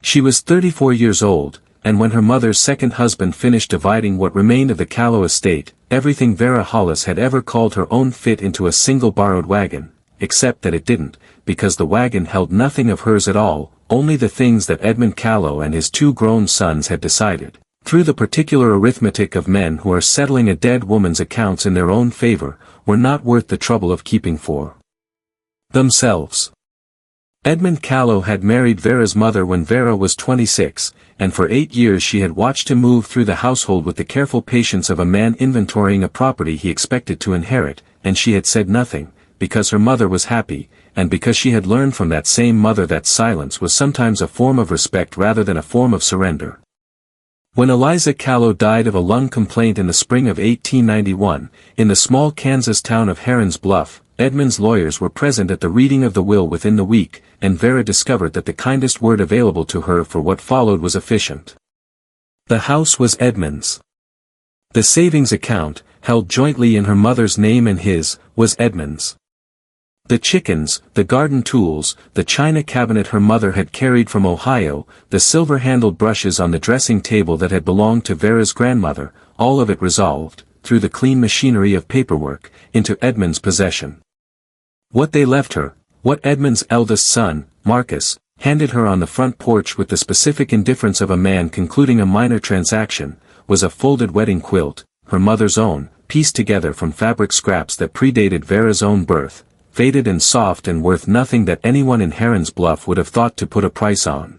She was 34 years old, and when her mother's second husband finished dividing what remained of the Callow estate, everything Vera Hollis had ever called her own fit into a single borrowed wagon, except that it didn't, because the wagon held nothing of hers at all, only the things that Edmund Callow and his two grown sons had decided, through the particular arithmetic of men who are settling a dead woman's accounts in their own favor, were not worth the trouble of keeping for themselves. Edmund Callow had married Vera's mother when Vera was 26, and for 8 years she had watched him move through the household with the careful patience of a man inventorying a property he expected to inherit, and she had said nothing, because her mother was happy, and because she had learned from that same mother that silence was sometimes a form of respect rather than a form of surrender. When Eliza Callow died of a lung complaint in the spring of 1891, in the small Kansas town of Heron's Bluff, Edmund's lawyers were present at the reading of the will within the week, and Vera discovered that the kindest word available to her for what followed was efficient. The house was Edmund's. The savings account, held jointly in her mother's name and his, was Edmund's. The chickens, the garden tools, the china cabinet her mother had carried from Ohio, the silver-handled brushes on the dressing table that had belonged to Vera's grandmother, all of it resolved, through the clean machinery of paperwork, into Edmund's possession. What they left her, what Edmund's eldest son, Marcus, handed her on the front porch with the specific indifference of a man concluding a minor transaction, was a folded wedding quilt, her mother's own, pieced together from fabric scraps that predated Vera's own birth, faded and soft and worth nothing that anyone in Heron's Bluff would have thought to put a price on.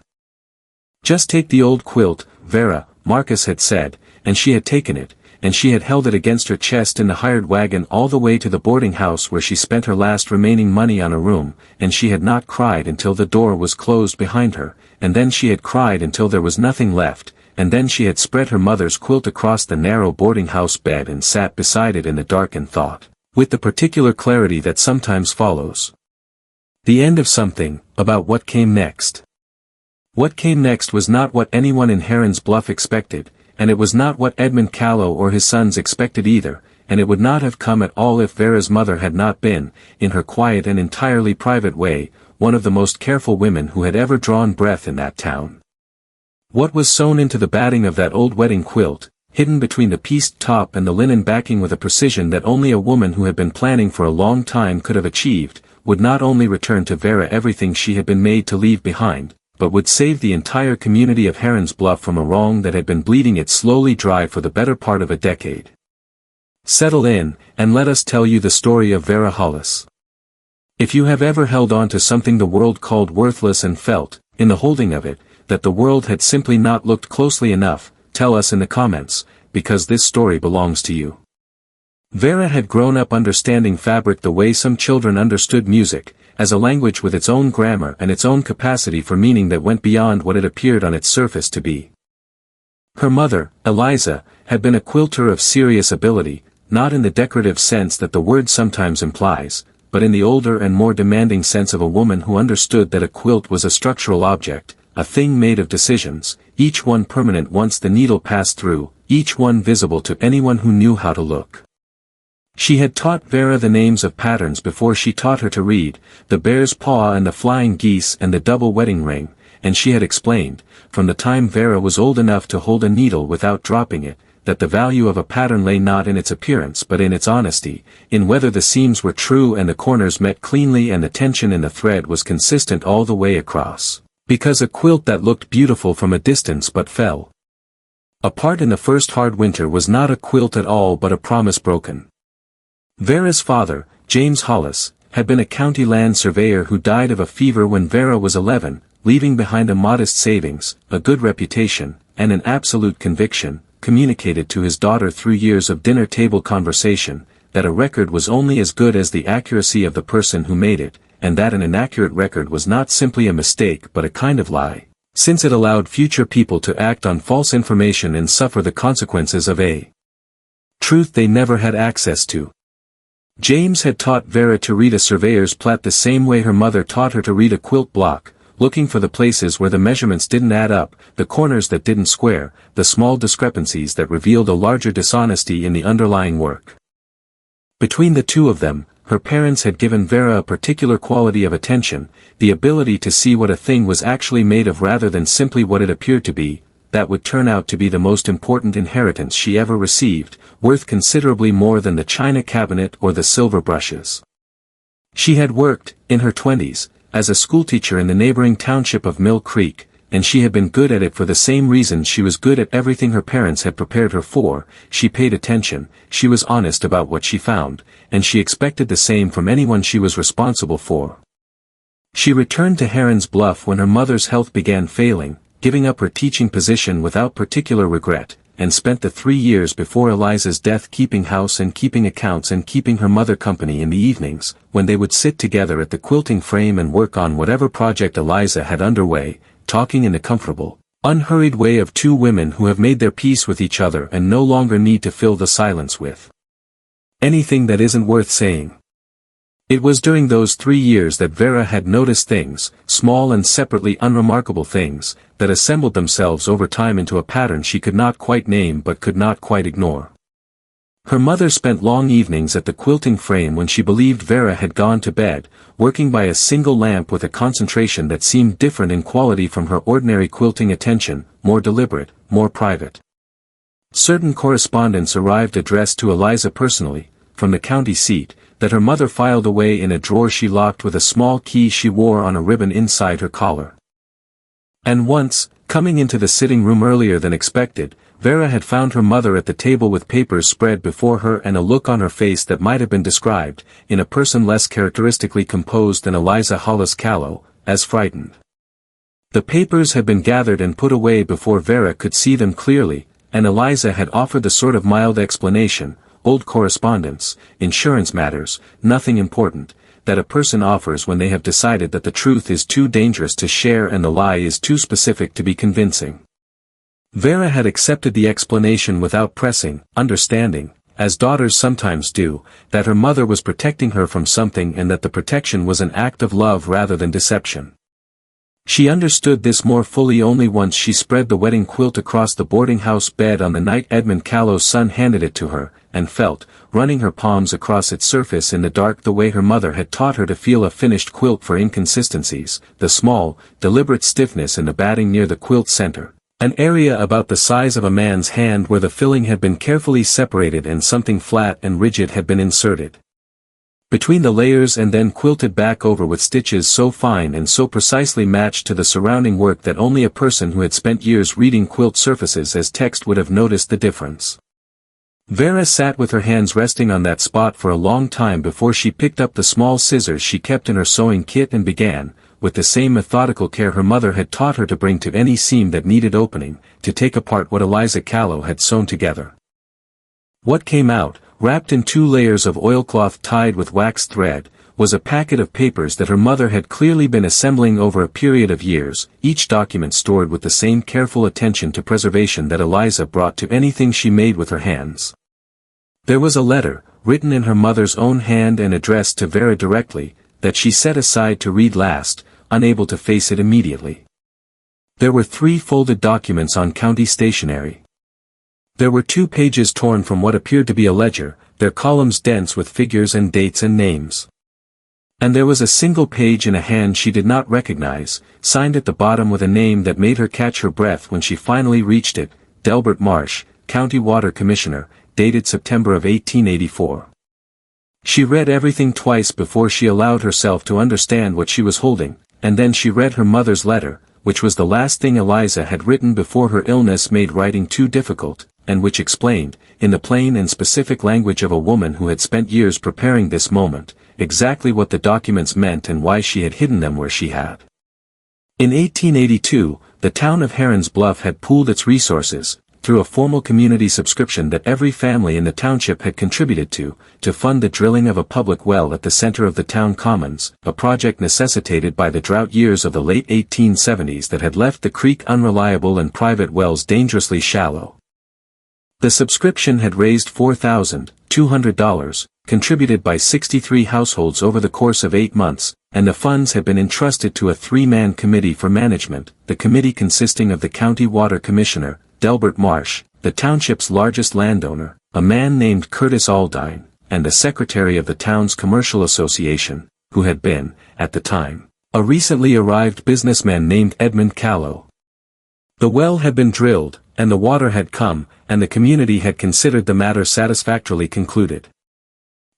"Just take the old quilt, Vera," Marcus had said, and she had taken it, and she had held it against her chest in the hired wagon all the way to the boarding house where she spent her last remaining money on a room, and she had not cried until the door was closed behind her, and then she had cried until there was nothing left, and then she had spread her mother's quilt across the narrow boarding house bed and sat beside it in the dark and thought, with the particular clarity that sometimes follows the end of something, about what came next. What came next was not what anyone in Heron's Bluff expected, and it was not what Edmund Callow or his sons expected either, and it would not have come at all if Vera's mother had not been, in her quiet and entirely private way, one of the most careful women who had ever drawn breath in that town. What was sewn into the batting of that old wedding quilt, hidden between the pieced top and the linen backing with a precision that only a woman who had been planning for a long time could have achieved, would not only return to Vera everything she had been made to leave behind, but would save the entire community of Heron's Bluff from a wrong that had been bleeding it slowly dry for the better part of a decade. Settle in, and let us tell you the story of Vera Hollis. If you have ever held on to something the world called worthless and felt, in the holding of it, that the world had simply not looked closely enough, tell us in the comments, because this story belongs to you. Vera had grown up understanding fabric the way some children understood music, as a language with its own grammar and its own capacity for meaning that went beyond what it appeared on its surface to be. Her mother, Eliza, had been a quilter of serious ability, not in the decorative sense that the word sometimes implies, but in the older and more demanding sense of a woman who understood that a quilt was a structural object, a thing made of decisions, each one permanent once the needle passed through, each one visible to anyone who knew how to look. She had taught Vera the names of patterns before she taught her to read, the bear's paw and the flying geese and the double wedding ring, and she had explained, from the time Vera was old enough to hold a needle without dropping it, that the value of a pattern lay not in its appearance but in its honesty, in whether the seams were true and the corners met cleanly and the tension in the thread was consistent all the way across, because a quilt that looked beautiful from a distance but fell apart in the first hard winter was not a quilt at all but a promise broken. Vera's father, James Hollis, had been a county land surveyor who died of a fever when Vera was 11, leaving behind a modest savings, a good reputation, and an absolute conviction, communicated to his daughter through years of dinner-table conversation, that a record was only as good as the accuracy of the person who made it, and that an inaccurate record was not simply a mistake but a kind of lie, since it allowed future people to act on false information and suffer the consequences of a truth they never had access to. James had taught Vera to read a surveyor's plat the same way her mother taught her to read a quilt block, looking for the places where the measurements didn't add up, the corners that didn't square, the small discrepancies that revealed a larger dishonesty in the underlying work. Between the two of them, her parents had given Vera a particular quality of attention, the ability to see what a thing was actually made of rather than simply what it appeared to be, that would turn out to be the most important inheritance she ever received, worth considerably more than the china cabinet or the silver brushes. She had worked, in her 20s, as a schoolteacher in the neighboring township of Mill Creek, and she had been good at it for the same reason she was good at everything her parents had prepared her for. She paid attention, she was honest about what she found, and she expected the same from anyone she was responsible for. She returned to Heron's Bluff when her mother's health began failing, giving up her teaching position without particular regret, and spent the 3 years before Eliza's death keeping house and keeping accounts and keeping her mother company in the evenings, when they would sit together at the quilting frame and work on whatever project Eliza had underway, talking in the comfortable, unhurried way of two women who have made their peace with each other and no longer need to fill the silence with anything that isn't worth saying. It was during those 3 years that Vera had noticed things, small and separately unremarkable things, that assembled themselves over time into a pattern she could not quite name but could not quite ignore. Her mother spent long evenings at the quilting frame when she believed Vera had gone to bed, working by a single lamp with a concentration that seemed different in quality from her ordinary quilting attention, more deliberate, more private. Certain correspondence arrived addressed to Eliza personally, from the county seat, that her mother filed away in a drawer she locked with a small key she wore on a ribbon inside her collar. And once, coming into the sitting room earlier than expected, Vera had found her mother at the table with papers spread before her and a look on her face that might have been described, in a person less characteristically composed than Eliza Hollis Callow, as frightened. The papers had been gathered and put away before Vera could see them clearly, and Eliza had offered the sort of mild explanation, old correspondence, insurance matters, nothing important, that a person offers when they have decided that the truth is too dangerous to share and the lie is too specific to be convincing. Vera had accepted the explanation without pressing, understanding, as daughters sometimes do, that her mother was protecting her from something and that the protection was an act of love rather than deception. She understood this more fully only once she spread the wedding quilt across the boarding house bed on the night Edmund Callow's son handed it to her, and felt, running her palms across its surface in the dark the way her mother had taught her to feel a finished quilt for inconsistencies, the small, deliberate stiffness in the batting near the quilt center, an area about the size of a man's hand where the filling had been carefully separated and something flat and rigid had been inserted between the layers and then quilted back over with stitches so fine and so precisely matched to the surrounding work that only a person who had spent years reading quilt surfaces as text would have noticed the difference. Vera sat with her hands resting on that spot for a long time before she picked up the small scissors she kept in her sewing kit and began, with the same methodical care her mother had taught her to bring to any seam that needed opening, to take apart what Eliza Callow had sewn together. What came out, wrapped in 2 layers of oilcloth tied with waxed thread, was a packet of papers that her mother had clearly been assembling over a period of years, each document stored with the same careful attention to preservation that Eliza brought to anything she made with her hands. There was a letter, written in her mother's own hand and addressed to Vera directly, that she set aside to read last, unable to face it immediately. There were 3 folded documents on county stationery. There were 2 pages torn from what appeared to be a ledger, their columns dense with figures and dates and names. And there was a single page in a hand she did not recognize, signed at the bottom with a name that made her catch her breath when she finally reached it, Delbert Marsh, County Water Commissioner, dated September of 1884. She read everything twice before she allowed herself to understand what she was holding, and then she read her mother's letter, which was the last thing Eliza had written before her illness made writing too difficult, and which explained, in the plain and specific language of a woman who had spent years preparing this moment, exactly what the documents meant and why she had hidden them where she had. In 1882, the town of Heron's Bluff had pooled its resources, through a formal community subscription that every family in the township had contributed to fund the drilling of a public well at the center of the town commons, a project necessitated by the drought years of the late 1870s that had left the creek unreliable and private wells dangerously shallow. The subscription had raised $4,200, contributed by 63 households over the course of 8 months, and the funds had been entrusted to a 3-man committee for management, the committee consisting of the County Water Commissioner, Delbert Marsh, the township's largest landowner, a man named Curtis Aldine, and the secretary of the town's commercial association, who had been, at the time, a recently arrived businessman named Edmund Callow. The well had been drilled, and the water had come, and the community had considered the matter satisfactorily concluded.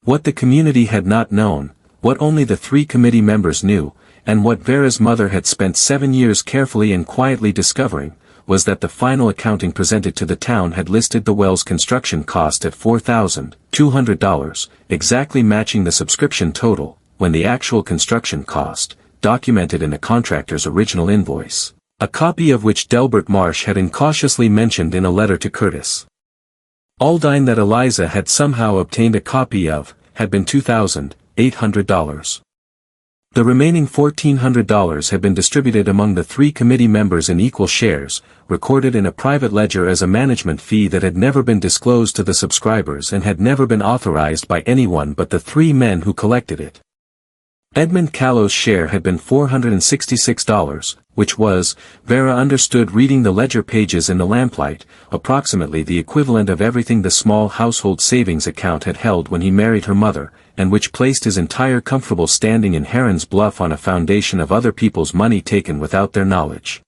What the community had not known, what only the 3 committee members knew, and what Vera's mother had spent 7 years carefully and quietly discovering, was that the final accounting presented to the town had listed the well's construction cost at $4,200, exactly matching the subscription total, when the actual construction cost, documented in the contractor's original invoice, a copy of which Delbert Marsh had incautiously mentioned in a letter to Curtis Aldine that Eliza had somehow obtained a copy of, had been $2,800. The remaining $1,400 had been distributed among the 3 committee members in equal shares, recorded in a private ledger as a management fee that had never been disclosed to the subscribers and had never been authorized by anyone but the 3 men who collected it. Edmund Callow's share had been $466, which was, Vera understood reading the ledger pages in the lamplight, approximately the equivalent of everything the small household savings account had held when he married her mother, and which placed his entire comfortable standing in Heron's Bluff on a foundation of other people's money taken without their knowledge.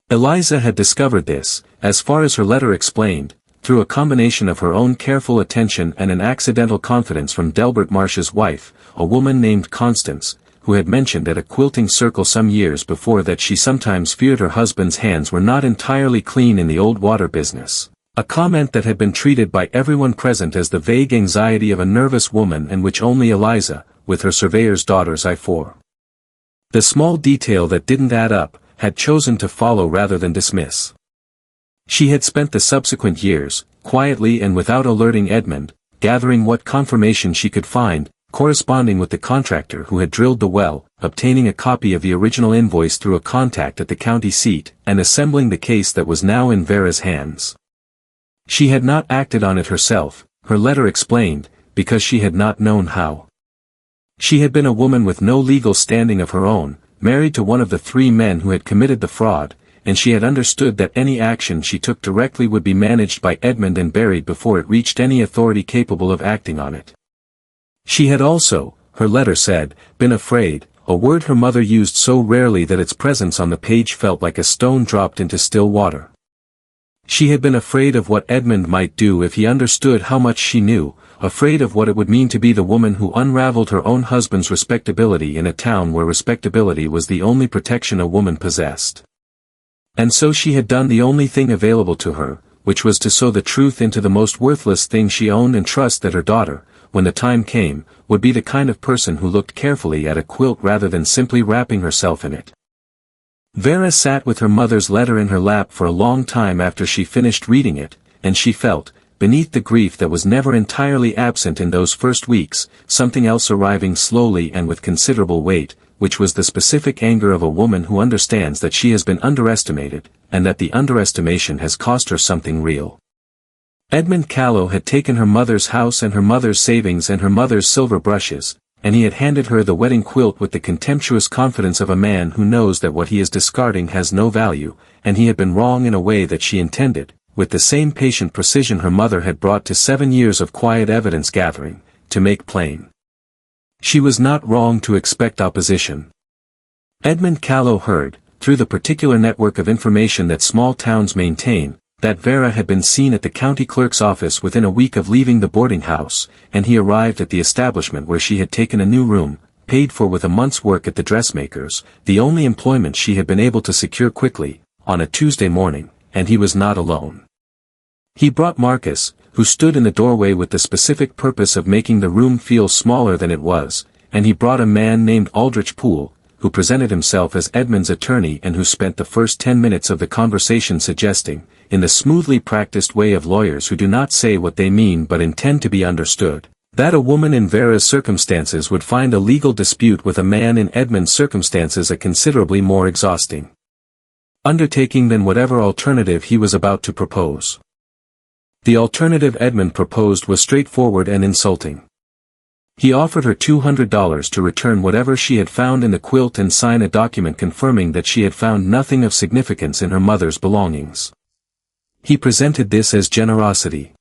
Eliza had discovered this, as far as her letter explained, through a combination of her own careful attention and an accidental confidence from Delbert Marsh's wife, a woman named Constance, who had mentioned at a quilting circle some years before that she sometimes feared her husband's hands were not entirely clean in the old water business, a comment that had been treated by everyone present as the vague anxiety of a nervous woman and which only Eliza, with her surveyor's daughter's eye for the small detail that didn't add up, had chosen to follow rather than dismiss. She had spent the subsequent years, quietly and without alerting Edmund, gathering what confirmation she could find, corresponding with the contractor who had drilled the well, obtaining a copy of the original invoice through a contact at the county seat, and assembling the case that was now in Vera's hands. She had not acted on it herself, her letter explained, because she had not known how. She had been a woman with no legal standing of her own, married to one of the 3 men who had committed the fraud, and she had understood that any action she took directly would be managed by Edmund and buried before it reached any authority capable of acting on it. She had also, her letter said, been afraid, a word her mother used so rarely that its presence on the page felt like a stone dropped into still water. She had been afraid of what Edmund might do if he understood how much she knew, afraid of what it would mean to be the woman who unraveled her own husband's respectability in a town where respectability was the only protection a woman possessed. And so she had done the only thing available to her, which was to sow the truth into the most worthless thing she owned and trust that her daughter, when the time came, would be the kind of person who looked carefully at a quilt rather than simply wrapping herself in it. Vera sat with her mother's letter in her lap for a long time after she finished reading it, and she felt, beneath the grief that was never entirely absent in those first weeks, something else arriving slowly and with considerable weight, which was the specific anger of a woman who understands that she has been underestimated, and that the underestimation has cost her something real. Edmund Callow had taken her mother's house and her mother's savings and her mother's silver brushes, and he had handed her the wedding quilt with the contemptuous confidence of a man who knows that what he is discarding has no value, and he had been wrong in a way that she intended, with the same patient precision her mother had brought to 7 years of quiet evidence gathering, to make plain. She was not wrong to expect opposition. Edmund Callow heard, through the particular network of information that small towns maintain, that Vera had been seen at the county clerk's office within a week of leaving the boarding house, and he arrived at the establishment where she had taken a new room, paid for with a month's work at the dressmaker's, the only employment she had been able to secure quickly, on a Tuesday morning, and he was not alone. He brought Marcus, who stood in the doorway with the specific purpose of making the room feel smaller than it was, and he brought a man named Aldrich Poole, who presented himself as Edmund's attorney and who spent the first 10 minutes of the conversation suggesting, in the smoothly practiced way of lawyers who do not say what they mean but intend to be understood, that a woman in Vera's circumstances would find a legal dispute with a man in Edmund's circumstances a considerably more exhausting undertaking than whatever alternative he was about to propose. The alternative Edmund proposed was straightforward and insulting. He offered her $200 to return whatever she had found in the quilt and sign a document confirming that she had found nothing of significance in her mother's belongings. He presented this as generosity.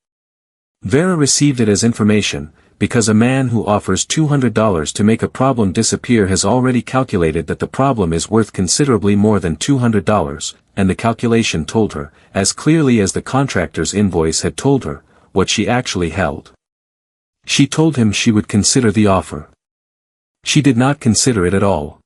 Vera received it as information, because a man who offers $200 to make a problem disappear has already calculated that the problem is worth considerably more than $200, and the calculation told her, as clearly as the contractor's invoice had told her, what she actually held. She told him she would consider the offer. She did not consider it at all.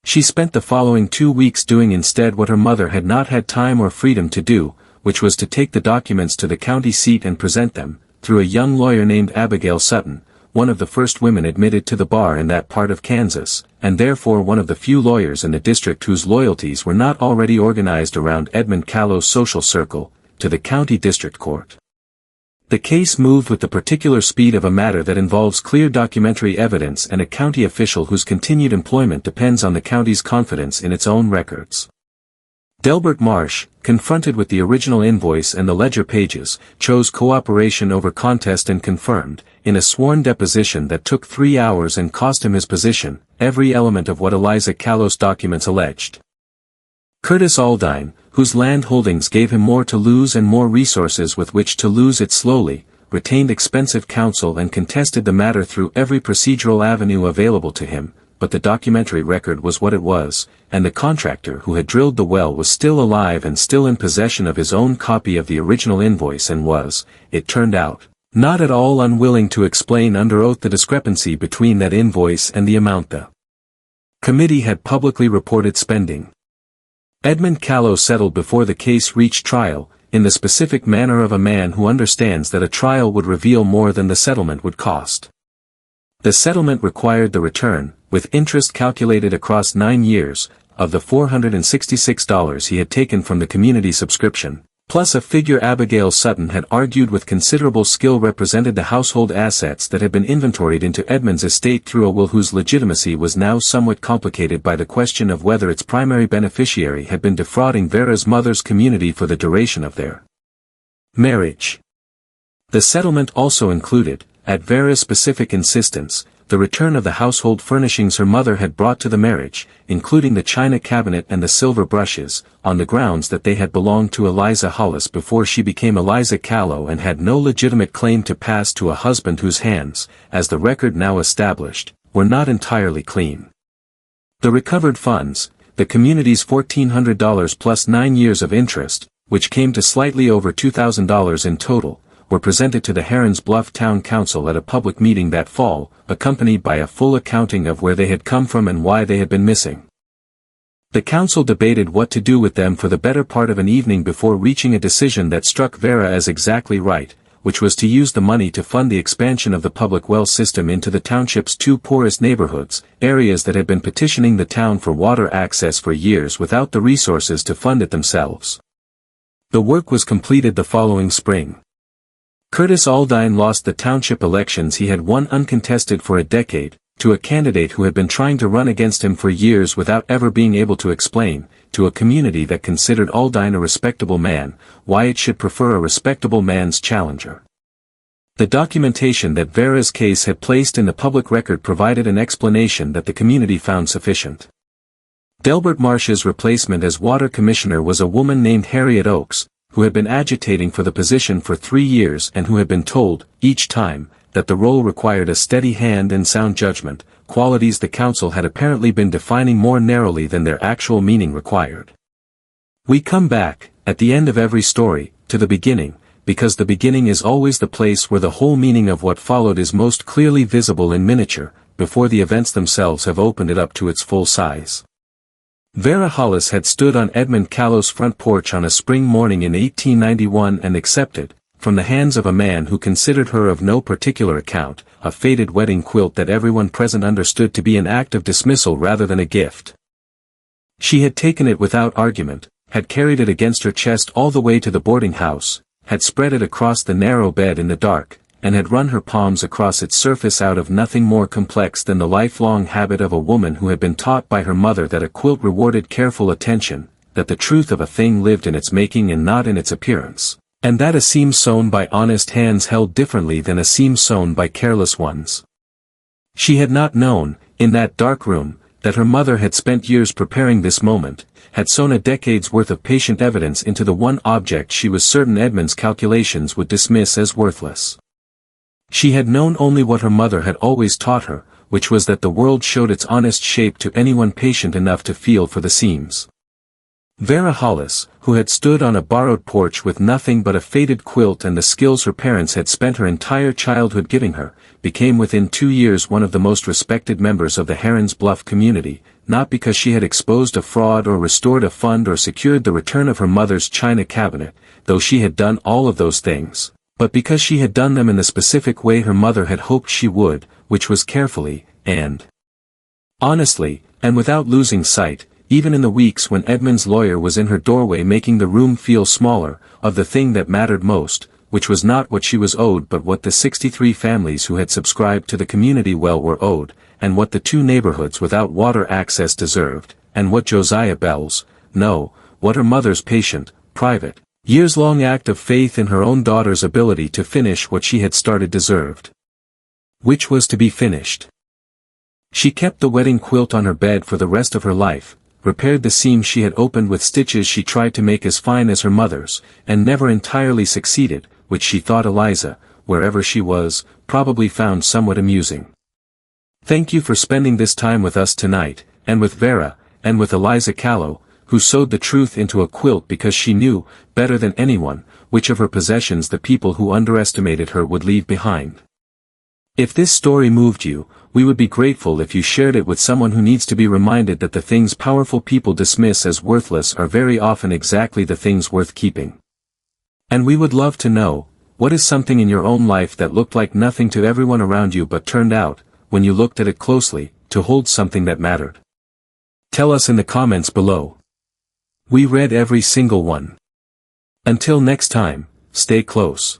She spent the following 2 weeks doing instead what her mother had not had time or freedom to do, which was to take the documents to the county seat and present them, through a young lawyer named Abigail Sutton, one of the first women admitted to the bar in that part of Kansas, and therefore one of the few lawyers in the district whose loyalties were not already organized around Edmund Callow's social circle, to the county district court. The case moved with the particular speed of a matter that involves clear documentary evidence and a county official whose continued employment depends on the county's confidence in its own records. Delbert Marsh, confronted with the original invoice and the ledger pages, chose cooperation over contest and confirmed, in a sworn deposition that took 3 hours and cost him his position, every element of what Eliza Callow's documents alleged. Curtis Aldine, whose land holdings gave him more to lose and more resources with which to lose it slowly, retained expensive counsel and contested the matter through every procedural avenue available to him, but the documentary record was what it was, and the contractor who had drilled the well was still alive and still in possession of his own copy of the original invoice and was, it turned out, not at all unwilling to explain under oath the discrepancy between that invoice and the amount the committee had publicly reported spending. Edmund Callow settled before the case reached trial, in the specific manner of a man who understands that a trial would reveal more than the settlement would cost. The settlement required the return, with interest calculated across 9 years, of the $466 he had taken from the community subscription, plus a figure Abigail Sutton had argued with considerable skill represented the household assets that had been inventoried into Edmund's estate through a will whose legitimacy was now somewhat complicated by the question of whether its primary beneficiary had been defrauding Vera's mother's community for the duration of their marriage. The settlement also included, at Vera's specific insistence, the return of the household furnishings her mother had brought to the marriage, including the china cabinet and the silver brushes, on the grounds that they had belonged to Eliza Hollis before she became Eliza Callow and had no legitimate claim to pass to a husband whose hands, as the record now established, were not entirely clean. The recovered funds, the community's $1,400 plus 9 years of interest, which came to slightly over $2,000 in total, were presented to the Heron's Bluff Town Council at a public meeting that fall, accompanied by a full accounting of where they had come from and why they had been missing. The council debated what to do with them for the better part of an evening before reaching a decision that struck Vera as exactly right, which was to use the money to fund the expansion of the public well system into the township's 2 poorest neighborhoods, areas that had been petitioning the town for water access for years without the resources to fund it themselves. The work was completed the following spring. Curtis Aldine lost the township elections he had won uncontested for a decade, to a candidate who had been trying to run against him for years without ever being able to explain, to a community that considered Aldine a respectable man, why it should prefer a respectable man's challenger. The documentation that Vera's case had placed in the public record provided an explanation that the community found sufficient. Delbert Marsh's replacement as water commissioner was a woman named Harriet Oakes, who had been agitating for the position for 3 years and who had been told, each time, that the role required a steady hand and sound judgment, qualities the council had apparently been defining more narrowly than their actual meaning required. We come back, at the end of every story, to the beginning, because the beginning is always the place where the whole meaning of what followed is most clearly visible in miniature, before the events themselves have opened it up to its full size. Vera Hollis had stood on Edmund Callow's front porch on a spring morning in 1891 and accepted, from the hands of a man who considered her of no particular account, a faded wedding quilt that everyone present understood to be an act of dismissal rather than a gift. She had taken it without argument, had carried it against her chest all the way to the boarding house, had spread it across the narrow bed in the dark, and had run her palms across its surface out of nothing more complex than the lifelong habit of a woman who had been taught by her mother that a quilt rewarded careful attention, that the truth of a thing lived in its making and not in its appearance, and that a seam sewn by honest hands held differently than a seam sewn by careless ones. She had not known, in that dark room, that her mother had spent years preparing this moment, had sewn a decade's worth of patient evidence into the one object she was certain Edmund's calculations would dismiss as worthless. She had known only what her mother had always taught her, which was that the world showed its honest shape to anyone patient enough to feel for the seams. Vera Hollis, who had stood on a borrowed porch with nothing but a faded quilt and the skills her parents had spent her entire childhood giving her, became within 2 years one of the most respected members of the Heron's Bluff community, not because she had exposed a fraud or restored a fund or secured the return of her mother's china cabinet, though she had done all of those things, but because she had done them in the specific way her mother had hoped she would, which was carefully, and honestly, and without losing sight, even in the weeks when Edmund's lawyer was in her doorway making the room feel smaller, of the thing that mattered most, which was not what she was owed but what the 63 families who had subscribed to the community well were owed, and what the 2 neighborhoods without water access deserved, and what Josiah Bell's, no, what her mother's patient, private, years-long act of faith in her own daughter's ability to finish what she had started deserved. Which was to be finished. She kept the wedding quilt on her bed for the rest of her life, repaired the seam she had opened with stitches she tried to make as fine as her mother's, and never entirely succeeded, which she thought Eliza, wherever she was, probably found somewhat amusing. Thank you for spending this time with us tonight, and with Vera, and with Eliza Callow, who sewed the truth into a quilt because she knew, better than anyone, which of her possessions the people who underestimated her would leave behind. If this story moved you, we would be grateful if you shared it with someone who needs to be reminded that the things powerful people dismiss as worthless are very often exactly the things worth keeping. And we would love to know, what is something in your own life that looked like nothing to everyone around you but turned out, when you looked at it closely, to hold something that mattered? Tell us in the comments below. We read every single one. Until next time, stay close.